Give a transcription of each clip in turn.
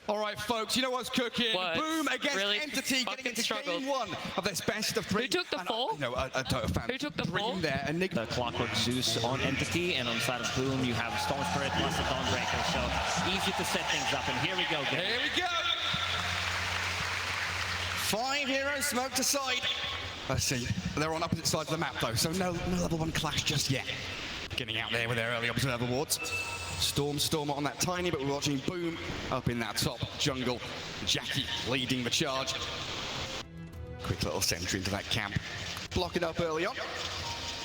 All right, folks, you know what's cooking? What? Boom against Really? Entity, Fucking getting into struggled. game one of this best of three. Who took the fall? No, a Dota fan. Who took the Dream fall? there, Enigma. The Clockwork Zeus on Entity, and on the side of Boom, you have Storm Spirit plus the Dawnbreaker, so easy to set things up. And here we go, guys. Here we go. 5 heroes smoked aside. Let's see. They're on opposite sides of the map, though, so no level 1 clash just yet. Getting out there with their early observer wards. Storm on that tiny, but we're watching Boom up in that top jungle. Jackie leading the charge. Quick little sentry into that camp. Block it up early on.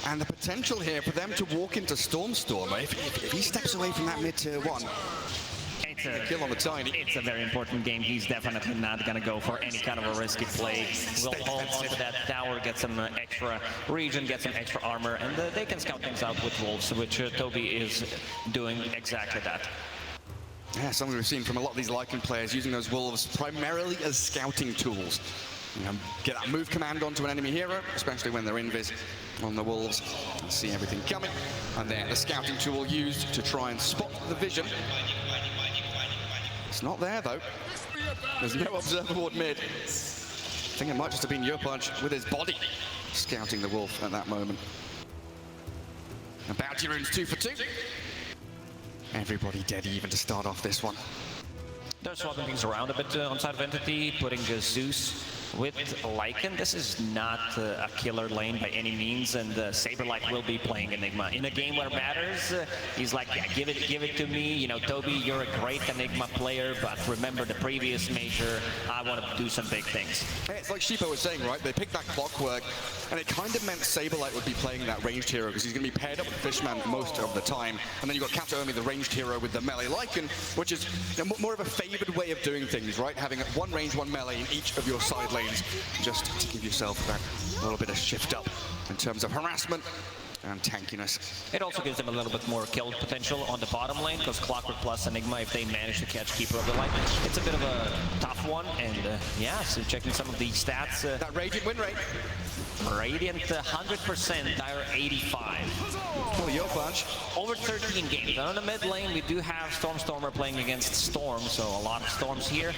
And the potential here for them to walk into Storm. If he steps away from that mid-tier 1, It's a kill on the tiny. It's a very important game. He's definitely not going to go for any kind of a risky play. We'll hold on to that tower, get some extra region, get some extra armor, and they can scout things out with wolves, which Toby is doing exactly that. Yeah, something we've seen from a lot of these Lycan players using those wolves primarily as scouting tools. You know, get that move command onto an enemy hero, especially when they're invis on the wolves, and see everything coming. And then the scouting tool used to try and spot the vision. It's not there though. There's no observer ward mid. I think it might just have been Yopunch with his body scouting the wolf at that moment. And bounty runes 2 for 2. Everybody dead even to start off this one. They're swapping things around a bit on side of Entity, putting Zeus with Lycan. This is not a killer lane by any means, and Saberlight will be playing Enigma. In a game where it matters, he's like, yeah, give it to me. You know, Toby, you're a great Enigma player, but remember the previous major, I want to do some big things. Hey, it's like Sheepo was saying, right? They picked that Clockwork, and it kind of meant Saberlight would be playing that ranged hero, because he's going to be paired up with Fishman most of the time. And then you've got Kataomi, the ranged hero, with the melee Lycan, which is more of a favored way of doing things, right? Having 1 range, 1 melee in each of your side lanes, just to give yourself that little bit of shift up in terms of harassment and tankiness. It also gives them a little bit more kill potential on the bottom lane, because Clockwork plus Enigma, if they manage to catch Keeper of the Light, it's a bit of a tough one. And yeah, so checking some of the stats. That Radiant win rate. Radiant 100%, Dire 85. Oh, Yopunch. Over 13 games. And on the mid lane, we do have Stormer playing against Storm, so a lot of Storms here.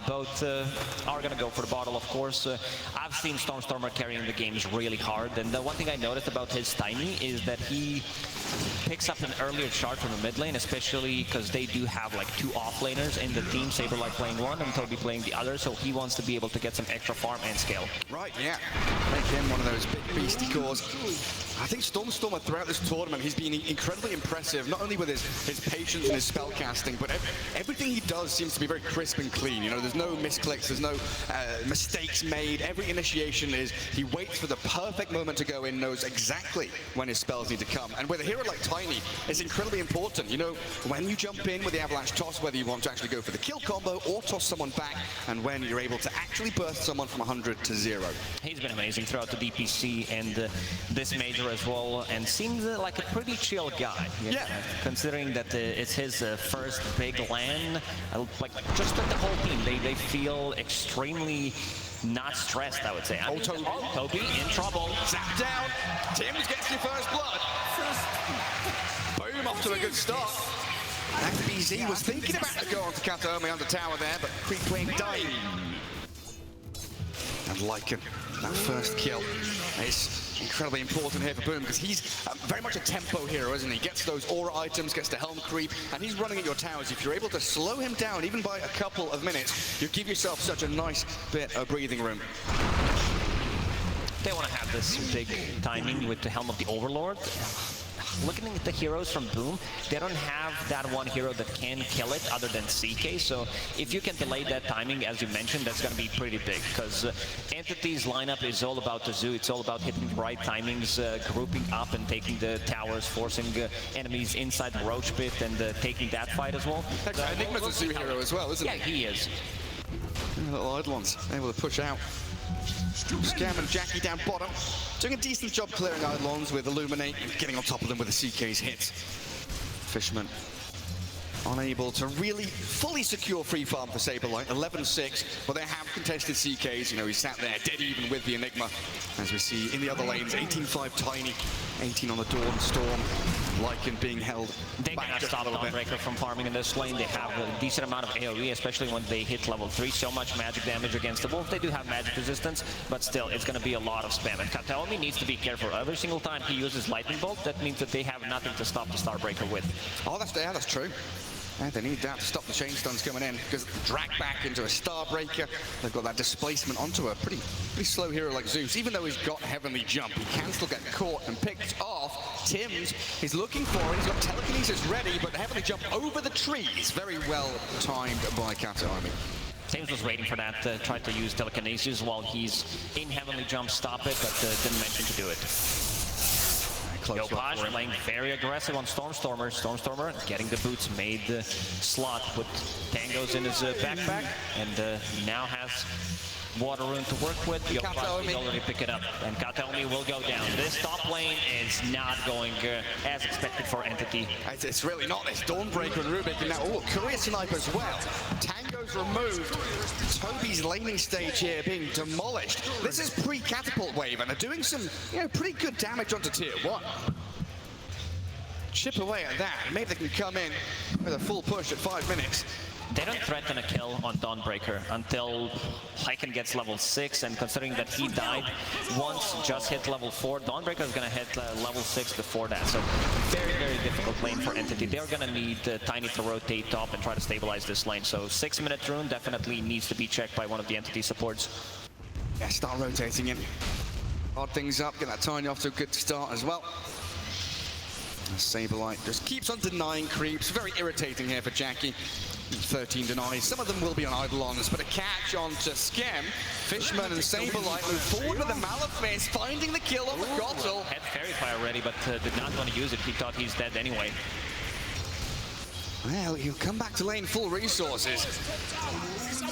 Both are going to go for the bottle, of course. I've seen Stormer carrying the games really hard, and the one thing I noticed about his Tiny is that he picks up an earlier chart from the mid lane, especially because they do have like 2 offlaners in the team, Saberlight playing one and Toby playing the other, so he wants to be able to get some extra farm and scale. Right, yeah. Make him one of those big beastie cores. I think Stormer throughout this tournament, he's been incredibly impressive, not only with his patience and his spell casting, but everything he does seems to be very crisp and clean. You know, there's no misclicks, there's no mistakes made. Every initiation is, he waits for the perfect moment to go in, knows exactly when his spells need to come. And with a hero like Tiny, it's incredibly important. You know, when you jump in with the Avalanche Toss, whether you want to actually go for the kill combo or toss someone back, and when you're able to actually burst someone from 100 to 0. He's been amazing throughout the DPC and this major as well, and seems like a pretty chill guy. Yeah. Considering that it's his first big LAN, like just like the whole team, they feel extremely not stressed, I would say. I mean, Toby in trouble. Zap down. Tim's gets your first blood. Boom, off to a good start. FBZ was thinking about to go on to Kataomi on the tower there, but Creep Wing died. And Lycan, that first kill is incredibly important here for Boom, because he's very much a tempo hero, isn't he? Gets those aura items, gets the helm creep, and he's running at your towers. If you're able to slow him down, even by a couple of minutes, you give yourself such a nice bit of breathing room. They want to have this big timing with the Helm of the Overlord. Looking at the heroes from Boom, they don't have that one hero that can kill it other than CK, so if you can delay that timing, as you mentioned, that's going to be pretty big, because Entity's lineup is all about the zoo, it's all about hitting the right timings, grouping up and taking the towers, forcing enemies inside the Roach Pit and taking that fight as well. Enigma's a zoo hero as well, isn't he? Yeah, he is. Little Eidolons able to push out. Scam and Jackie down bottom, doing a decent job clearing Eidolons with Illuminate and getting on top of them with the CK's hits. Fishman unable to really fully secure free farm for Saberlight, 11-6, but they have contested CKs. You know, he sat there dead even with the Enigma. As we see in the other lanes, 18-5 Tiny, 18 on the Dawn, Storm, Lycan being held They back cannot just a stop little bit. Dawnbreaker from farming in this lane. They have a decent amount of AoE, especially when they hit level 3. So much magic damage against the Wolf. They do have magic resistance, but still, it's going to be a lot of spam. And Kataomi needs to be careful. Every single time he uses Lightning Bolt, that means that they have nothing to stop the Starbreaker with. Oh, that's true. And they need that to stop the chain stuns coming in, because drag back into a Starbreaker. They've got that displacement onto a pretty slow hero like Zeus. Even though he's got Heavenly Jump, he can still get caught and picked off. Tims is looking for it. He's got Telekinesis ready, but the Heavenly Jump over the trees. Very well timed by Kataomi. Tims was waiting for that, tried to use Telekinesis while he's in Heavenly Jump, stop it, but didn't mention to do it. Yopaj playing very aggressive on Stormstormer. Stormstormer getting the boots, made the slot, put Tangos in his backpack, and now has Water Rune to work with. Yopaj will already pick it up, and Kataomi will go down. This top lane is not going as expected for Entity. It's really not. This Dawnbreaker and Rubik, and now, oh, Courier Snipe as well. Tango's removed. Toby's laning stage here being demolished. This is pre-catapult wave, and they're doing some, you know, pretty good damage onto tier 1. Chip away at that. Maybe they can come in with a full push at 5 minutes. They don't threaten a kill on Dawnbreaker until Lycan gets level 6, and considering that he died once, just hit level 4, Dawnbreaker is going to hit level 6 before that. So very, very difficult lane for Entity. They're going to need Tiny to rotate top and try to stabilize this lane. So 6-minute rune definitely needs to be checked by one of the Entity supports. Yeah, start rotating in. Odd things up, get that Tiny off to a good start as well. Saberlight just keeps on denying creeps. Very irritating here for Jackie. 13 denies. Some of them will be on Eidolons, but a catch on to Skem. Fishman and Saberlight move forward with the Malefice, finding the kill on the Gottel. Had Fairy Fire ready, but did not want to use it. He thought he's dead anyway. Well, he'll come back to lane full resources.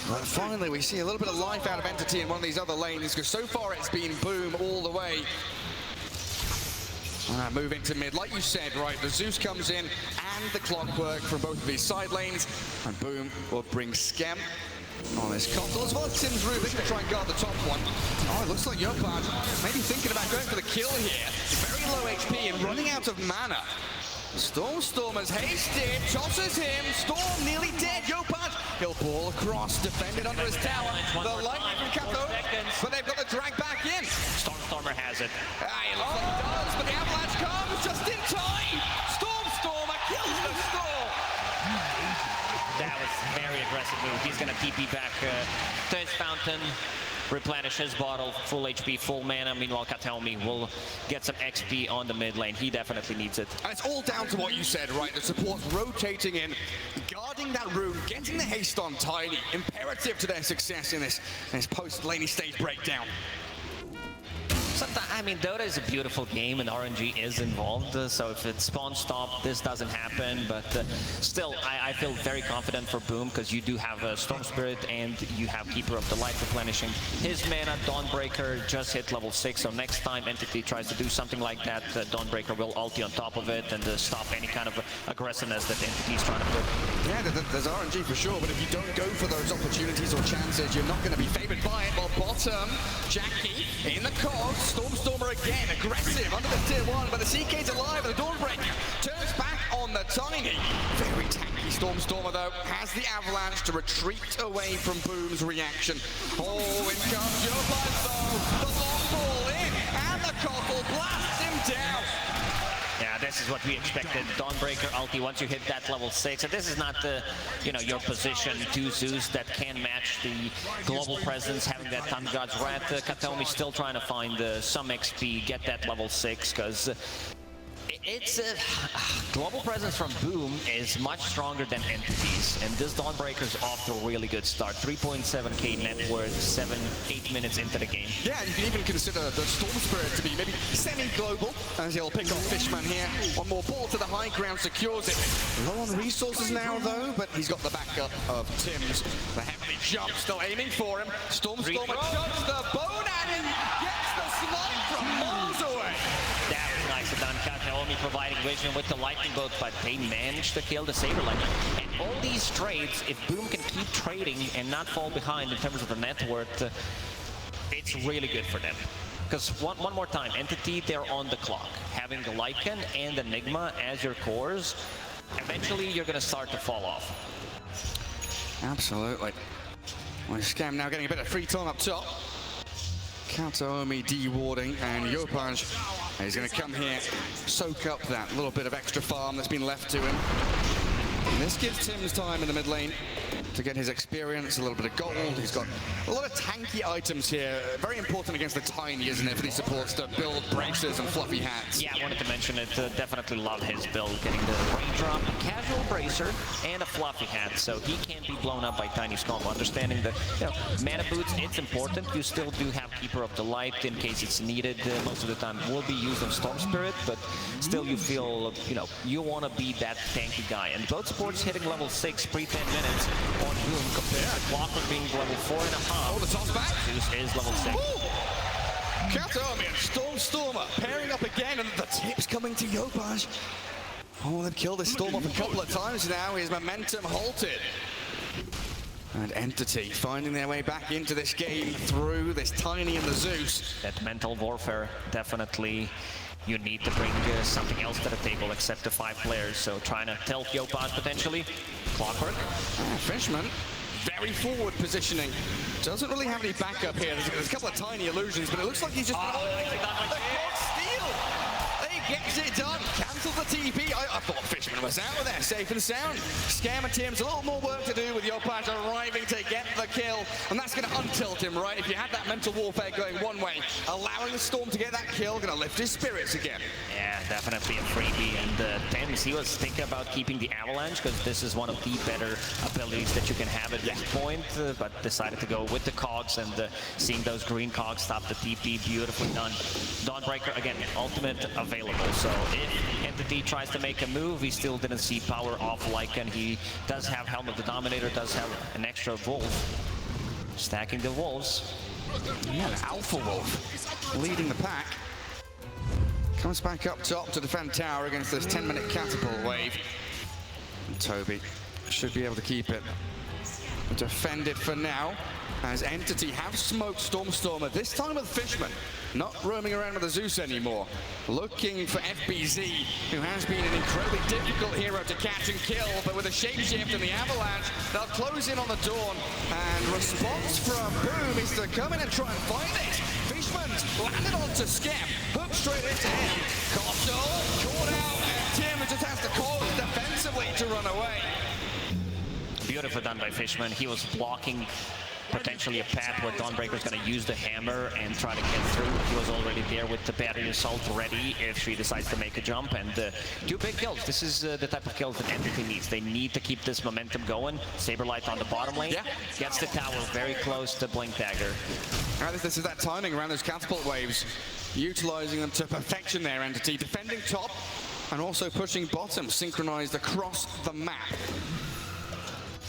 But finally, we see a little bit of life out of Entity in one of these other lanes, because so far it's been Boom all the way. Move into mid, like you said, right, the Zeus comes in and the Clockwork from both of these side lanes, and Boom will bring Skem on his Gottel, as well as Tim's Rubik to try and guard the top one. Oh, it looks like Yopaj maybe thinking about going for the kill here. Very low HP and running out of mana. Stormstormer's hasted, tosses him, Storm nearly dead, Yopaj, he'll ball across, defended under his tower, the lightning from Kato, but they've got the drag back in. Stormstormer has it. It looks like he does, but the avalanche comes just in time. Stormstormer kills the Storm. That was a very aggressive move. He's going to TP back to his fountain, replenish his bottle, full HP, full mana. Meanwhile, Kataomi will get some XP on the mid lane. He definitely needs it. And it's all down to what you said, right? The support's rotating in, guarding that rune, getting the haste on Tiny. Imperative to their success in this post-laney stage breakdown. Sometimes, I mean, Dota is a beautiful game and RNG is involved, so if it's spawn stop, this doesn't happen, but still, I feel very confident for Boom, because you do have a Storm Spirit and you have Keeper of the Light replenishing his mana. Dawnbreaker just hit level 6, so next time Entity tries to do something like that, Dawnbreaker will ulti on top of it and stop any kind of aggressiveness that Entity is trying to put. Yeah, there's RNG for sure, but if you don't go for those opportunities or chances, you're not going to be favored by it. Well, bottom, Jackie in the cogs. Stormstormer again, aggressive under the tier 1, but the CK's alive and the Dawnbreaker turns back on the Tiny. Very tanky Stormstormer though, has the avalanche to retreat away from Boom's reaction. Oh, in comes Yopaj though, the long ball in, and the Gottel blasts him down. Yeah, this is what we expected. Dawnbreaker ulti, once you hit that level 6, and this is not the, your position to Zeus that can match the global presence, having that Time God's Wrath. Kataomi still trying to find some XP, get that level 6, because it's global presence from Boom is much stronger than Entity's, and this Dawnbreaker's off to a really good start. 3.7k net worth, 7-8 minutes into the game. Yeah, you can even consider the Storm Spirit to be maybe semi-global, as he'll pick off Fishman here. One more ball to the high ground, secures it. Low on resources now though, but he's got the backup of Tims. The heavily jump still aiming for him. Stormstormer shoves the bone at him, gets the slide from miles away. That was nice. done. Kataomi providing vision with the lightning bolt, but they managed to kill the Saberlight. And all these trades, if Boom can keep trading and not fall behind in terms of the net worth, it's really good for them. Because one more time, Entity, they're on the clock. Having the Lycan and Enigma as your cores, eventually you're going to start to fall off. Absolutely. Well, Scam now getting a bit of free time up top. Kataomi de-warding, and Yopaj is going to come here, soak up that little bit of extra farm that's been left to him. And this gives Tim's time in the mid lane to get his experience, a little bit of gold. He's got a lot of tanky items here. Very important against the Tiny, isn't it, for these supports to build bracers and fluffy hats. Yeah, I wanted to mention it. Definitely love his build, getting the raindrop, a casual bracer, and a fluffy hat, so he can't be blown up by Tiny's combo. Understanding that, you know, mana boots, it's important. You still do have Keeper of the Light in case it's needed. Most of the time will be used on Storm Spirit, but still you feel, you know, you want to be that tanky guy. And both sports hitting level 6 pre-10 minutes on Boom compared to Clockwork being level 4.5. Oh, the toss back. Zeus is level 6. Kataomi and Stormer pairing up again, and the tip's coming to Yopaj. Oh, they've killed this Storm off a couple of times now. His momentum halted. And Entity finding their way back into this game through this Tiny and the Zeus. That mental warfare, definitely. You need to bring something else to the table except the 5 players. So trying to tilt Yopaj potentially. Clockwork. Fishman, very forward positioning. Doesn't really have any backup here. There's a couple of tiny illusions, but it looks like he's just... steal! They gets it done. Cancels the TP. I thought Fishman was out of there, safe and sound. Scam and Tim's a little more work to do with Yopaj arriving to get the kill, and that's going to untilt him, right? If you had that mental warfare going one way, allowing the Storm to get that kill, going to lift his spirits again. Yeah, definitely a freebie. And Tims, he was thinking about keeping the Avalanche because this is one of the better abilities that you can have at this point, but decided to go with the cogs, and seeing those green cogs stop the TP, beautifully done. Dawnbreaker, again, ultimate available. So if Entity tries to make a move, he still didn't see power off Lycan. He does have Helm of the Dominator, does have an extra Wolf. Stacking the Wolves. Yeah, an Alpha Wolf leading the pack. Comes back up top to defend tower against this 10-minute catapult wave. And Toby should be able to keep it. Defend it for now, as Entity have smoked Stormer, this time with Fishman. Not roaming around with the Zeus anymore. Looking for FBZ, who has been an incredibly difficult hero to catch and kill, but with a shapeshift and the Avalanche, they'll close in on the Dawn. And response from Boom is to come in and try and find it. Fishman's landed onto Scam, hooked straight into him. Costo caught out, and Tim just has to call it defensively to run away. Beautifully done by Fishman. He was blocking potentially a path where Dawnbreaker's going to use the hammer and try to get through. He was already there with the battery assault ready if she decides to make a jump, and 2 big kills. This is the type of kills that Entity needs. They need to keep this momentum going. Saberlight on the bottom lane. Yeah. Gets the tower very close to Blink Dagger. This is that timing around those catapult waves, utilizing them to perfection there, Entity. Defending top and also pushing bottom, synchronized across the map.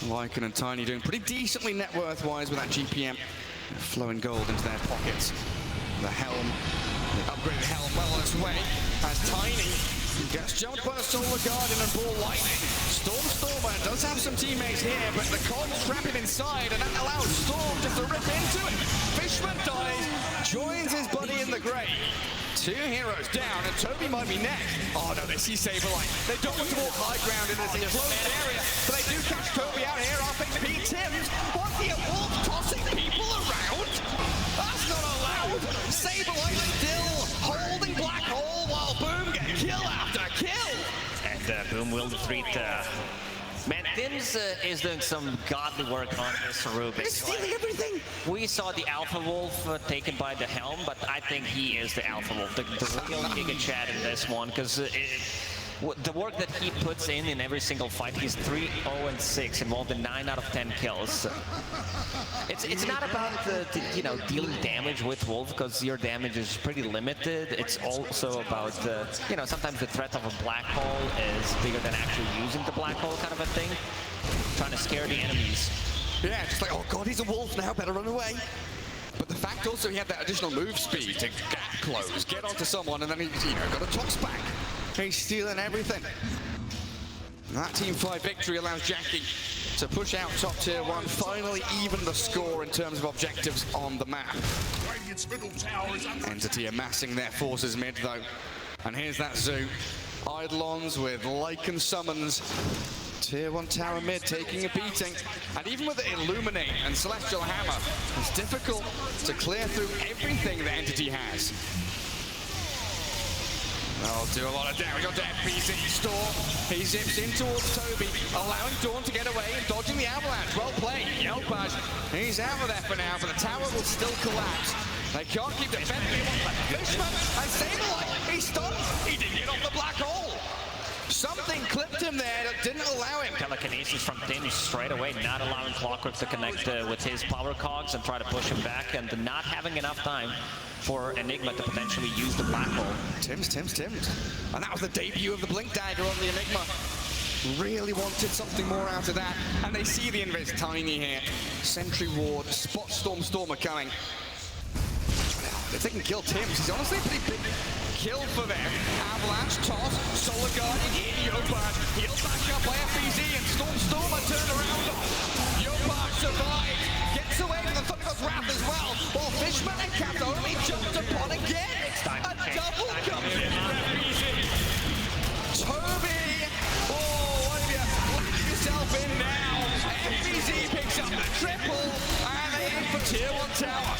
Lycan and Tiny doing pretty decently net worth-wise with that GPM. Flowing gold into their pockets. The Helm, the upgraded Helm well on its way, as Tiny gets jumped by the Solar Guardian and Ball Lightning. Stormer does have some teammates here, but the cogs trap him inside, and that allows Storm just to rip into it. Fishman dies, joins his buddy in the grave. 2 heroes down, and Toby might be next. Oh no, they see Saberlight. They don't want to walk high ground in this enclosed area, but they do catch Toby out here off HP. Tims, what's the Wolf tossing people around? That's not allowed. Saberlight still holding Black Hole while Boom gets kill after kill. And Boom will defeat man, Tims is doing some godly work on this Rubik. He's stealing everything. We saw the Alpha Wolf taken by the Helm, but I think he is the Alpha Wolf, the real Giga Chad in this one, because the work that he puts in every single fight, he's 3-0-6, involved in 9 out of 10 kills. It's not about you know, dealing damage with Wolf, because your damage is pretty limited. It's also about you know, sometimes the threat of a black hole is bigger than actually using the black hole, kind of a thing. Trying to scare the enemies. Yeah, just like, oh god, he's a wolf now, better run away. But the fact also he had that additional move speed to gap close, get onto someone, and then he, got a toss back. He's stealing everything. And that Team 5 victory allows Jackie to push out top tier 1, finally even the score in terms of objectives on the map. Entity amassing their forces mid though. And here's that zoo. Eidolons with Lycan summons. Tier 1 tower mid taking a beating. And even with the Illuminate and Celestial Hammer, it's difficult to clear through everything that Entity has. They'll do a lot of damage on FBZ. Storm, he zips in towards Toby, allowing Dawn to get away and dodging the avalanche. Well played. Yelpaj, he's out of there for now, but the tower will still collapse. They can't keep defending him. Fishman and Saberlight, he's stunned. He didn't get off the black hole. Something clipped him there that didn't allow him. Telekinesis from Tim straight away, not allowing Clockwork to connect with his power cogs and try to push him back, and not having enough time for Enigma to potentially use the black hole. Tim's. And that was the debut of the Blink Dagger on the Enigma. Really wanted something more out of that. And they see the invis tiny here. Sentry Ward, Spot Stormer coming. If they can kill Tim's, he's honestly a pretty big kill for them. Avalanche, toss, Solar Guardian in, Yopaj. He'll back up by FBZ and Stormer turned around. Yopaj survives, gets away from the Thundergod's Wrath as well. While Fishman and Katomi jumped upon again. A double comes in for FBZ. Toby, what have you locked yourself in now? FBZ picks up the triple and they aim for tier 1 tower.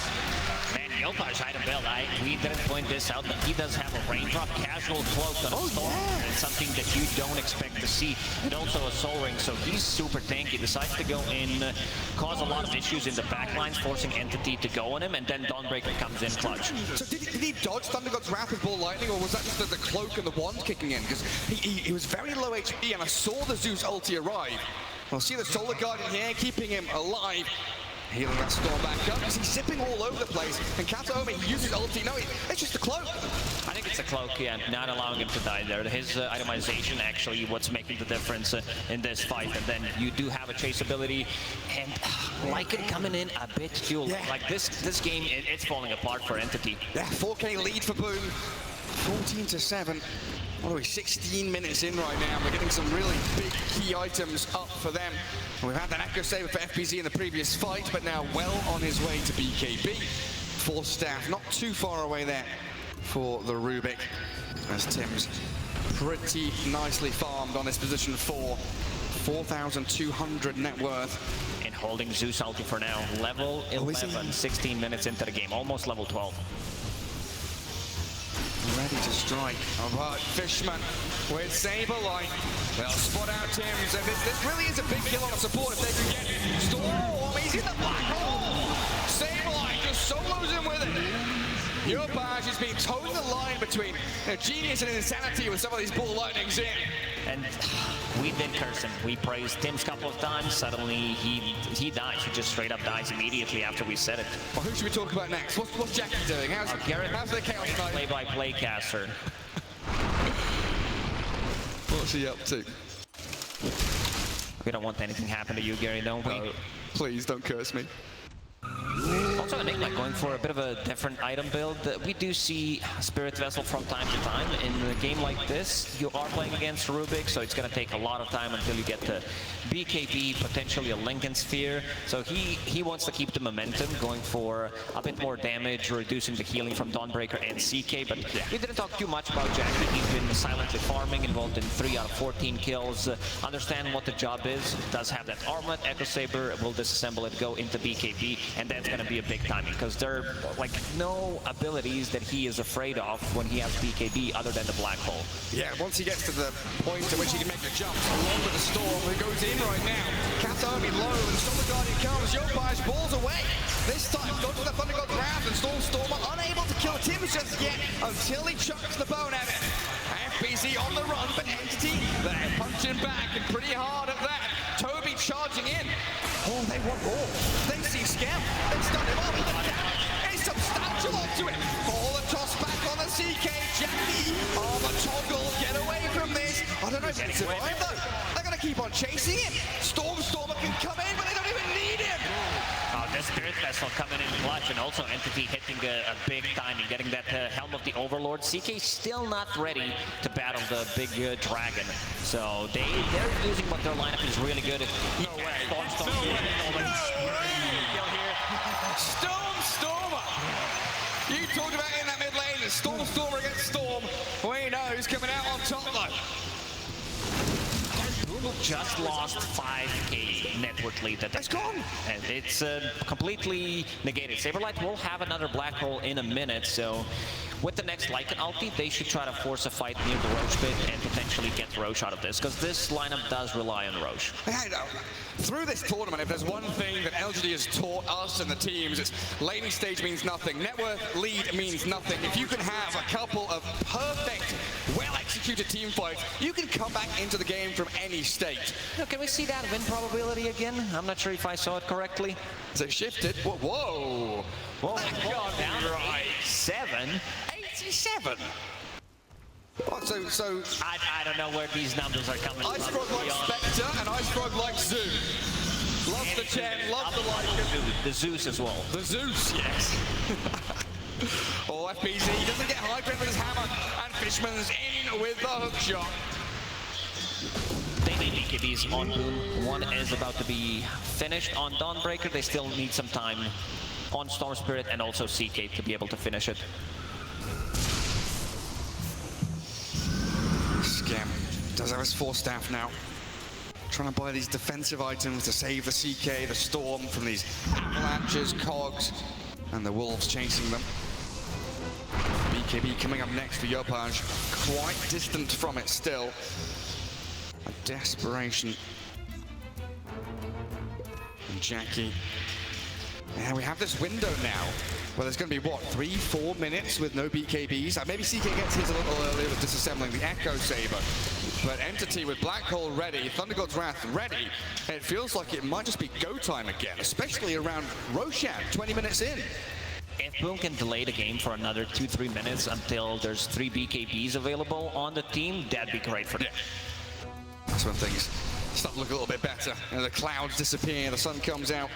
Yopaj item build, we didn't point this out, but he does have a raindrop casual cloak on a storm. Yeah. It's something that you don't expect to see, and also a soul ring, so he's super tanky. Decides to go in, cause a lot of issues in the backlines, forcing Entity to go on him, and then Dawnbreaker comes in clutch. So did he dodge Thundergod's Wrath with Ball Lightning, or was that just the cloak and the wand kicking in? Because he was very low HP, and I saw the Zeus ulti arrive. We'll see the Solar Guardian here, keeping him alive. Healing that storm back up, because he's zipping all over the place. And Kataomi uses ulti. No, it's just a cloak. I think it's a cloak, yeah, not allowing him to die there. His itemization actually what's making the difference in this fight. And then you do have a chase ability, and Lycan coming in a bit too. Yeah. Like this game, it's falling apart for Entity. Yeah, 4K lead for Boom. 14-7. What are we, 16 minutes in right now? We're getting some really big key items up for them. And we've had that Echo Saber for FBZ in the previous fight, but now well on his way to BKB. Force Staff not too far away there for the Rubik, as Tim's pretty nicely farmed on his position 4. 4,200 net worth. And holding Zeus ulti for now. Level 11, 16 minutes into the game, almost level 12. Ready to strike. But Fishman with Saberlight. They'll spot out Tim's. And this really is a big kill on a support if they can get Storm. He's in the black hole. Saberlight just solos him with it. Yopaj has been towing the line between genius and insanity with some of these Ball Lightnings in. And we did curse him. We praised Tim's a couple of times. Suddenly he dies. He just straight up dies immediately after we said it. Well, who should we talk about next? What's Jackie doing? How's the Chaos Knight? Play-by-play caster. What's he up to? We don't want anything to happen to you, Gary, don't we? Please don't curse me. Also, Enigma going for a bit of a different item build. We do see Spirit Vessel from time to time. In a game like this, you are playing against Rubik, so it's going to take a lot of time until you get to BKB, potentially a Lincoln Sphere. So he wants to keep the momentum, going for a bit more damage, reducing the healing from Dawnbreaker and CK. But we didn't talk too much about Jackie. He's been silently farming, involved in 3 out of 14 kills. Understand what the job is. Does have that armlet, Echo Saber, will disassemble it, go into BKB, and that's going to be a big time because there are like no abilities that he is afraid of when he has BKB other than the black hole. Yeah, once he gets to the point at which he can make the jump along with the storm, who goes in right now. Kataomi low, and Solar Guardian comes. Yopaj balls away. This time, goes to the Thundergod's Wrath, and Stormer unable to kill Tim just yet until he chucks the bone at it. FBZ on the run, but Entity, they're punching back and pretty hard at that. Toby charging in. Oh, they want more. They see Scam. They stun him up. It's substantial onto it. All the toss back on the CK. Jackie on the toggle. Get away from this. I don't know if he can survive though. They're going to keep on chasing him. Stormer can come in, but they don't even need him. This Spirit Vessel coming in clutch, and also Entity hitting a big timing, getting that Helm of the Overlord. CK still not ready to battle the big dragon. So they're using what their lineup is really good. No way. Stormer! You talked about it in that mid lane, and Stormer against Storm. We know who's coming out on top though. Just lost 5k network lead. It's gone! And it's completely negated. Saberlight will have another black hole in a minute, so with the next Lycan ulti, they should try to force a fight near the Roche pit and potentially get Roche out of this, because this lineup does rely on Roche. Through this tournament, if there's one thing that LGD has taught us and the teams, it's laning stage means nothing, net worth lead means nothing. If you can have a couple of perfect, well-executed team fights, you can come back into the game from any state. Now, can we see that win probability again? I'm not sure if I saw it correctly. So shifted. Whoa! Whoa, down right. 87. Oh, so I don't know where these numbers are coming from. I Frog like Spectre and I Frog like Zoo. Love the Chen, love the Lycan. The Zeus as well. The Zeus, yes. Oh, FPZ doesn't get high grip with his hammer, and Fishman's in with the hook shot. They need BKBs on Boom. One is about to be finished on Dawnbreaker. They still need some time on Storm Spirit and also CK to be able to finish it. Scam does have his 4 staff now. Trying to buy these defensive items to save the CK, the Storm from these avalanches, cogs, and the Wolves chasing them. BKB coming up next for Yopaj, quite distant from it still. A desperation. And Jackie. Yeah, we have this window now where there's going to be, what, 3-4 minutes with no BKBs? Maybe CK gets his a little earlier with disassembling the Echo Saber. But Entity with Black Hole ready, Thunder God's Wrath ready, it feels like it might just be go time again, especially around Roshan, 20 minutes in. If Boom can delay the game for another 2-3 minutes until there's 3 BKBs available on the team, that'd be great for them. Yeah. That's when things start to look a little bit better. You know, the clouds disappear, the sun comes out.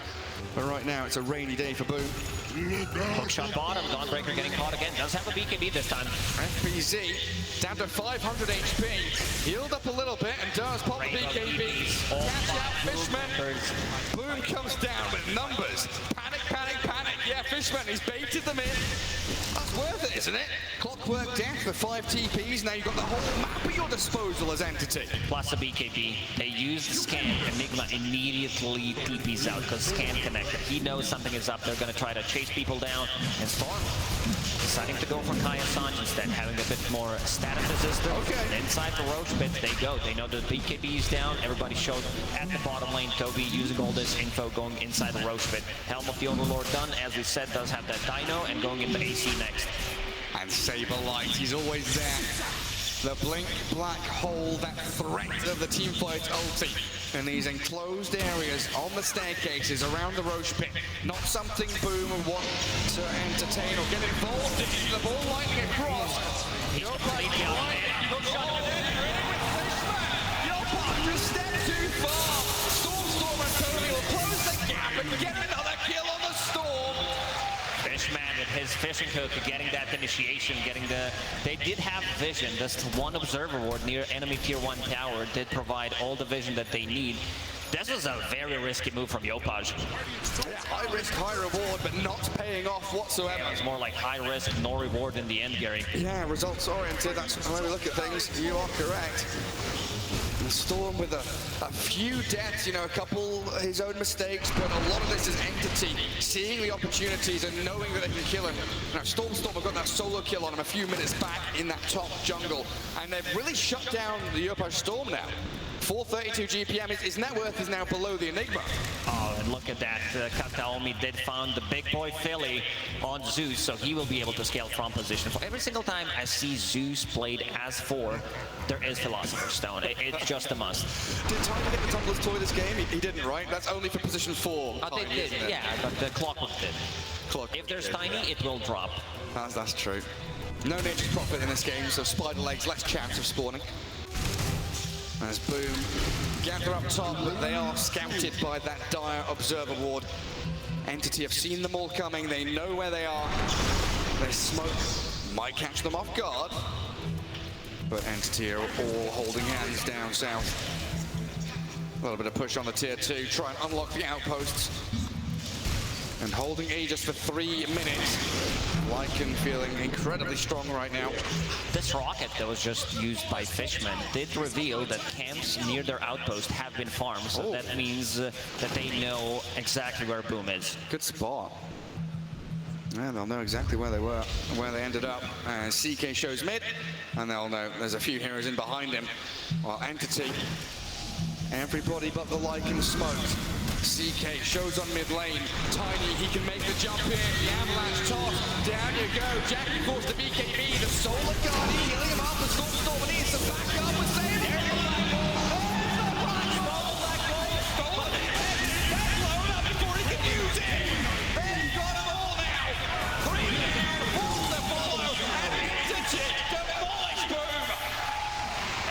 But right now, it's a rainy day for Boom. Hookshot bottom, Dawnbreaker getting caught again. Does have a BKB this time. FPZ down to 500 HP. Healed up a little bit and does pop the BKB. Catch out Fishman. Boom comes down with numbers. Panic, panic, panic. Yeah, Fishman, he's baited them in. That's worth it, isn't it? Clockwork Death for 5 TPs. Now you've got the whole map at your disposal as Entity. Plus a BKB. They use the scan. Enigma immediately TPs out because scan connected. He knows something is up. They're going to try to chase people down. And Storm deciding to go for Kaya Sanj instead, having a bit more status resistance. Okay. Inside the Roche pit, they go. They know the BKB is down. Everybody showed at the bottom lane. Toby using all this info going inside the Roche pit. Helm of the Overlord done, as we said, does have that Dino and going into AC next. And Saberlight, he's always there. The blink black hole, that threat of the teamfight ulti. In these enclosed areas on the staircases around the Roche pit. Not something Boom would want to entertain or get involved in. The ball lightning across. Completely out of Yopaj just stepped too far. Storm and Tony will close the gap and get another kill on the Storm. Fishman with his fishing hook, getting that initiation, getting the... They did have vision. This one observer ward near enemy tier 1 tower did provide all the vision that they need. This was a very risky move from Yopaj. Yeah, high risk, high reward, but not paying off whatsoever. Yeah, it's more like high risk, no reward in the end, Gary. Yeah, results oriented. That's the way we look at things. You are correct. The Storm with a few deaths, you know, a couple his own mistakes, but a lot of this is Entity seeing the opportunities and knowing that they can kill him. Now, Storm have got that solo kill on him a few minutes back in that top jungle, and they've really shut down the Yopaj Storm now. 432 GPM, his net worth is now below the Enigma. Oh, and look at that. Kataomi did found the big boy Philly on Zeus, so he will be able to scale from position. For every single time I see Zeus played as 4, there is Philosopher's Stone. It's just a must. Did Tiny get the Tumbler's Toy this game? He didn't, right? That's only for position 4. They did, yeah, but the Clockwork did. If there's Tiny, it will drop. That's true. No Nature's Prophet in this game, so Spider Legs, less chance of spawning. As Boom gather up top, but they are scouted by that dire observer ward. Entity have seen them all coming. They know where they are. Their smoke might catch them off guard. But Entity are all holding hands down south. A little bit of push on the tier 2, try and unlock the outposts. And holding Aegis for 3 minutes. Lycan feeling incredibly strong right now. This rocket that was just used by Fishman did reveal that camps near their outpost have been farmed, so that means that they know exactly where Boom is. Good spot. Yeah, they'll know exactly where they were and where they ended up. And CK shows mid, and they'll know there's a few heroes in behind him. While Entity, everybody but the Lycan smoked. CK shows on mid lane. Tiny, he can make the jump here. The avalanche toss. Down you go. Jackie falls to BKB. The Solar Guard healing him up. The Storm needs some backup. We're saying there. Blown up before he can use it. They've got them all now. 3 down, 4 to follow. And Entity demolish Boom.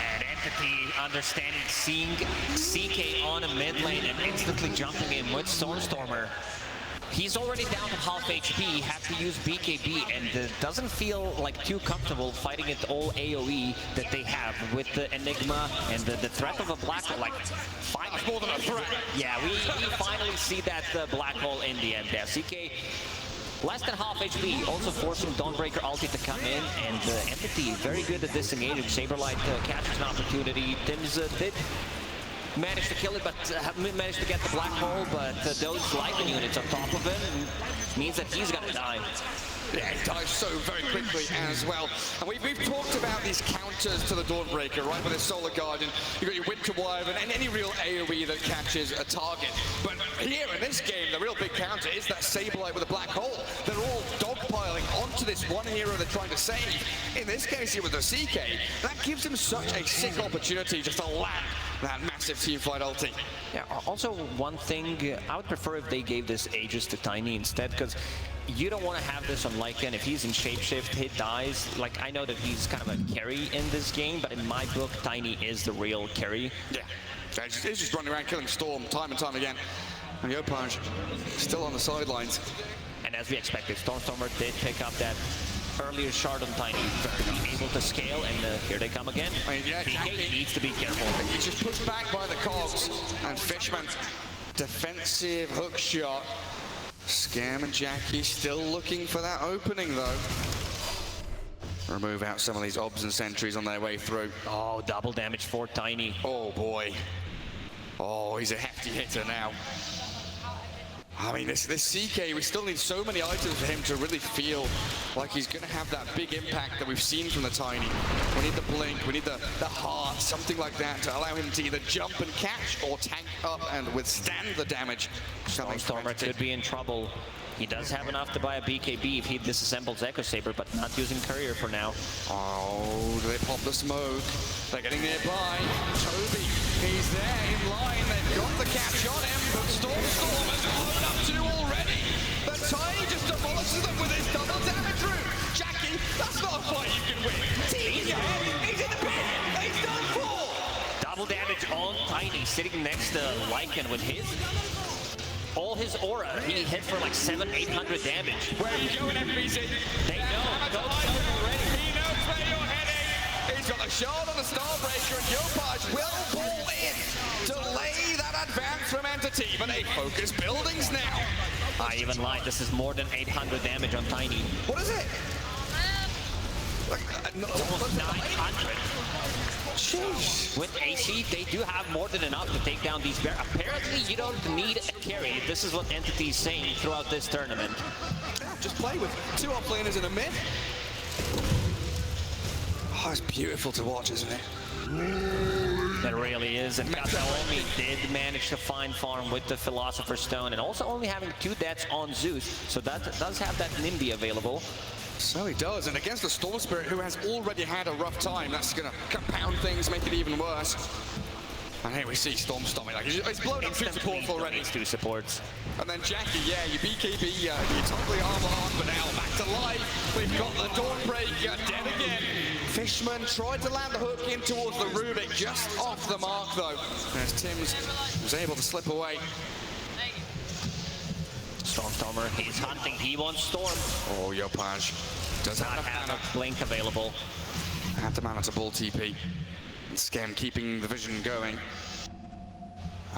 And Entity understanding, seeing CK on a mid lane and instantly jumping in with Stormstormer. He's already down to half HP, had to use BKB, and doesn't feel like too comfortable fighting it all AoE that they have with the Enigma and the threat of a black hole. Like, That's more than a threat. yeah, we finally see that black hole in the end there. CK less than half HP, also forcing Dawnbreaker ulti to come in, and Entity very good at disengaging. Saberlight catches an opportunity. Tims did manage to kill it, but haven't managed to get the black hole, but those Lycan units on top of him means that he's gonna die. Yeah, he dies so very quickly as well. And we've talked about these counters to the Dawnbreaker, right? With his Solar Guardian, you've got your Winter Wyvern and any real AoE that catches a target. But here in this game, the real big counter is that Saberlight with a black hole. They're all dogpiling onto this one hero they're trying to save. In this case here with the CK, that gives him such a sick opportunity just to land that massive teamfight ulti. Yeah, also one thing, I would prefer if they gave this Aegis to Tiny instead, because you don't want to have this on Lycan. If he's in shapeshift, he dies. Like, I know that he's kind of a carry in this game, but in my book, Tiny is the real carry. Yeah, he's just running around killing Storm time and time again. And Yopaj still on the sidelines. And as we expected, Stormstormer did pick up that earlier shard on Tiny, very able to scale, and here they come again. I mean, yeah, DK needs to be careful. He's just pushed back by the cogs, and Fishman, defensive hook shot. Scam and Jackie still looking for that opening though. Remove out some of these obs and sentries on their way through. Oh, double damage for Tiny. Oh boy. Oh, he's a hefty hitter now. I mean, this CK, we still need so many items for him to really feel like he's going to have that big impact that we've seen from the Tiny. We need the blink, we need the heart, something like that to allow him to either jump and catch or tank up and withstand the damage. Stormstormer could be in trouble. He does have enough to buy a BKB if he disassembles Echo Saber, but not using Courier for now. Oh, do they pop the smoke? They're getting nearby. Toby, he's there in line. They've got the catch on him, but Stormstormer's blown up 2 already. The Tiny just demolishes them with his double damage route. Jackie, that's not a fight you can win. He's in the pit. He's done for. Double damage on Tiny, sitting next to Lycan with his all his aura. He hit for like 700-800 damage. Where are you going, FBC? They know. He knows where you're heading. He's got a shard on the Starbreaker, and Yopaj will ball in. Delay that advance from Entity, but they focus buildings now. I even lied. This is more than 800 damage on Tiny. What is it? Almost 900. Jeez. With AC, they do have more than enough to take down these bears. Apparently, you don't need a carry. This is what Entity is saying throughout this tournament. Yeah, just play with 2 offlaners in a mid. Oh, it's beautiful to watch, isn't it? That really is, and Kataomi did manage to find farm with the Philosopher's Stone, and also only having 2 deaths on Zeus, so that does have that NIMBY available. So he does, and against the Storm Spirit, who has already had a rough time, that's going to compound things, make it even worse. And here we see Stormstormer, like he's blown up 2 supports already. 2 supports. And then Jackie, yeah, your BKB, you totally armor on, but now back to life. We've got the Dawnbreaker dead again. Fishman tried to land the hook in towards the Rubik, just off the mark though. As Tims was able to slip away. Stormstormer, he's hunting, he wants Storm. Oh, Yopaj does Not have a blink available. Have the mana to ball TP. Skem keeping the vision going.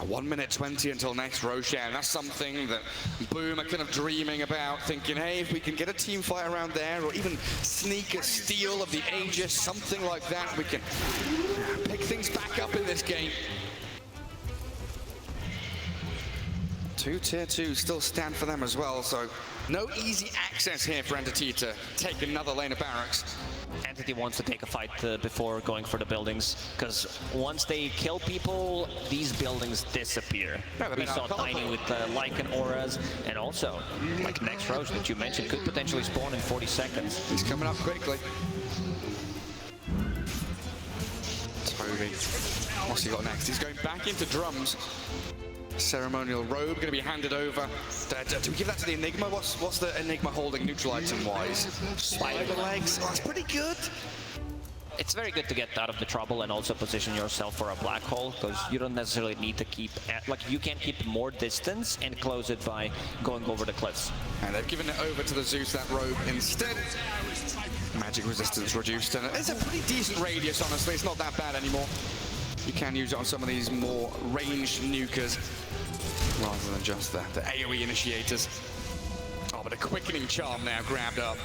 1 minute 20 until next Roshan. That's something that Boom are kind of dreaming about, thinking, hey, if we can get a team fight around there, or even sneak a steal of the Aegis, something like that, we can pick things back up in this game. 2 tier 2 still stand for them as well, so no easy access here for Entity to take another lane of barracks. Entity wants to take a fight before going for the buildings, because once they kill people, these buildings disappear. Yeah, we saw Tiny with Lycan auras, and also, like next Roche that you mentioned, could potentially spawn in 40 seconds. He's coming up quickly. Toby, what's he got next? He's going back into drums. Ceremonial robe going to be handed over. Do we give that to the Enigma? What's the Enigma holding neutral item-wise? Spider legs? Oh, that's pretty good. It's very good to get out of the trouble and also position yourself for a black hole, because you don't necessarily need to keep, you can keep more distance and close it by going over the cliffs. And they've given it over to the Zeus, that robe, instead. Magic resistance reduced, and it's a pretty decent radius, honestly. It's not that bad anymore. You can use it on some of these more ranged nukers, rather than just the AoE initiators. Oh, but a quickening charm now grabbed up.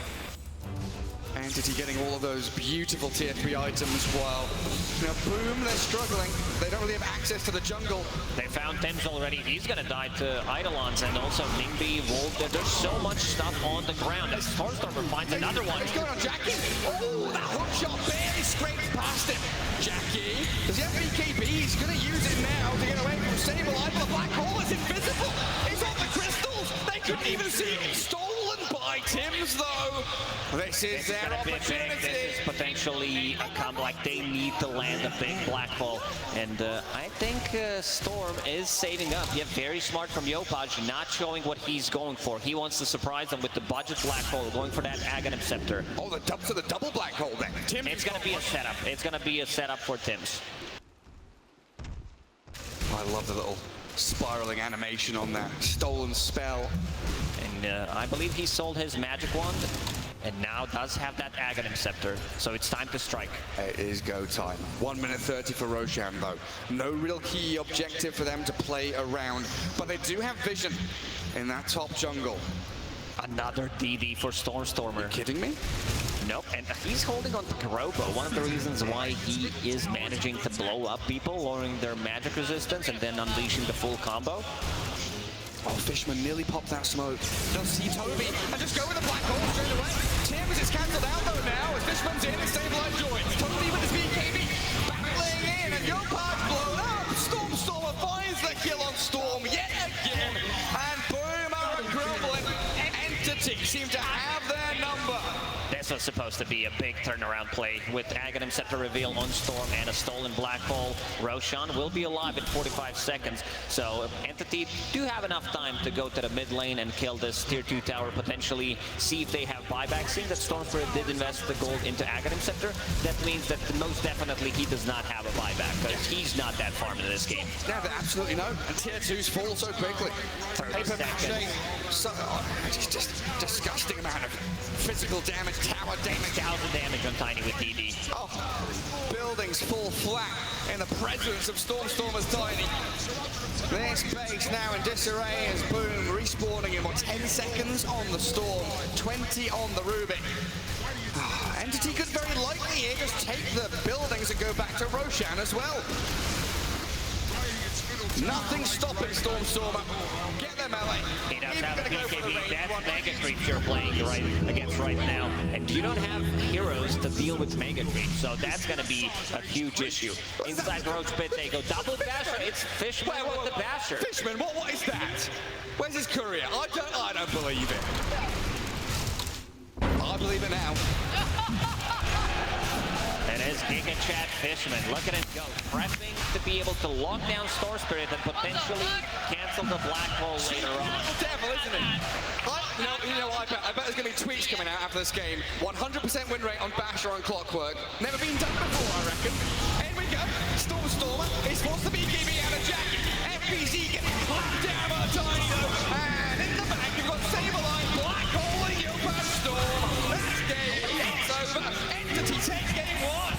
Entity getting all of those beautiful tier 3 items while, you know, Boom, they're struggling. They don't really have access to the jungle. They found Thames already. He's going to die to Eidolons, and also Nimby, Wolf. There's so much stuff on the ground. As Stormstormer finds another one. What's going on, Jackie? Oh, that hook shot barely scraped past him. Jackie, does he have BKB? He's going to use it now to get away from Sable. The black hole is invisible. It's on the crystals. They couldn't even see it. Stolen by Tims, though. This is their opportunity. This is potentially a come, like they need to land a big black hole. And I think Storm is saving up. Yeah, very smart from Yopaj, not showing what he's going for. He wants to surprise them with the budget black hole, going for that Aghanim Scepter. Oh, the double black hole then. Tims, it's going to be a setup. It's going to be a setup for Tims. I love the little spiraling animation on that stolen spell. And I believe he sold his magic wand, and now does have that Aghanim Scepter, so it's time to strike. It is go time. 1 minute 30 for Roshan, though. No real key objective for them to play around, but they do have vision in that top jungle. Another DD for Stormstormer. Are you kidding me? Nope, and he's holding on to Karobo. One of the reasons why he is managing to blow up people, lowering their magic resistance, and then unleashing the full combo. Oh, Fishman nearly popped that smoke. They'll see Toby and just go with the black hole straight away. Tims is cancelled out though now as Fishman's in and Stabilize joins. Toby with his BKB battling in and Yopaj blown up. Stormstormer finds the kill on Storm yet again. And Boom are grumbling. Entity seem to have their number. This was supposed to be a big turnaround play with Aghanim Scepter reveal on Storm and a stolen black hole. Roshan will be alive in 45 seconds, so Entity do have enough time to go to the mid lane and kill this tier 2 tower, potentially see if they have buyback. Seeing that Stormspirit did invest the gold into Aghanim Scepter, that means that most definitely he does not have a buyback, because he's not that farm in this game. Yeah, absolutely no. And tier 2s fall so quickly. Paper mache, just disgusting amount of physical damage, tower damage. 1,000 damage on Tiny with DD. Oh, buildings fall flat in the presence of Stormstormer's Tiny. This base now in disarray as Boom respawning in, 10 seconds on the Storm, 20 on the Rubik. Entity could very likely here just take the buildings and go back to Roshan as well. Nothing stopping Stormstormer. Get them, LA. He does have a BKB. That's Mega Creeps you're playing against right now. And you don't have heroes to deal with Mega Creeps, so that's going to be a huge issue. Inside Roach Pit, they go double Basher. It's Fishman with the Basher. Fishman, what is that? Where's his courier? I don't believe it. I believe it now. And as Giga Chat Fishman, look at him go, prepping to be able to lock down Store Spirit and potentially cancel the black hole later on. Devil, isn't it? I bet there's going to be tweets coming out after this game. 100% win rate on Basher on Clockwork. Never been done before, I reckon. Here we go. Stormstormer is forced to be BKB out of Jackie. FBZ getting clapped down by Tiny though. And in the back, you've got Entity take game one.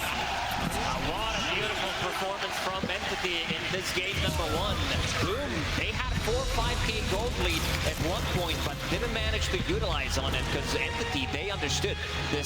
What a beautiful performance from Entity in this game number one. Boom, they had a 4-5K gold lead at one point, but didn't manage to utilize on it because Entity, they understood this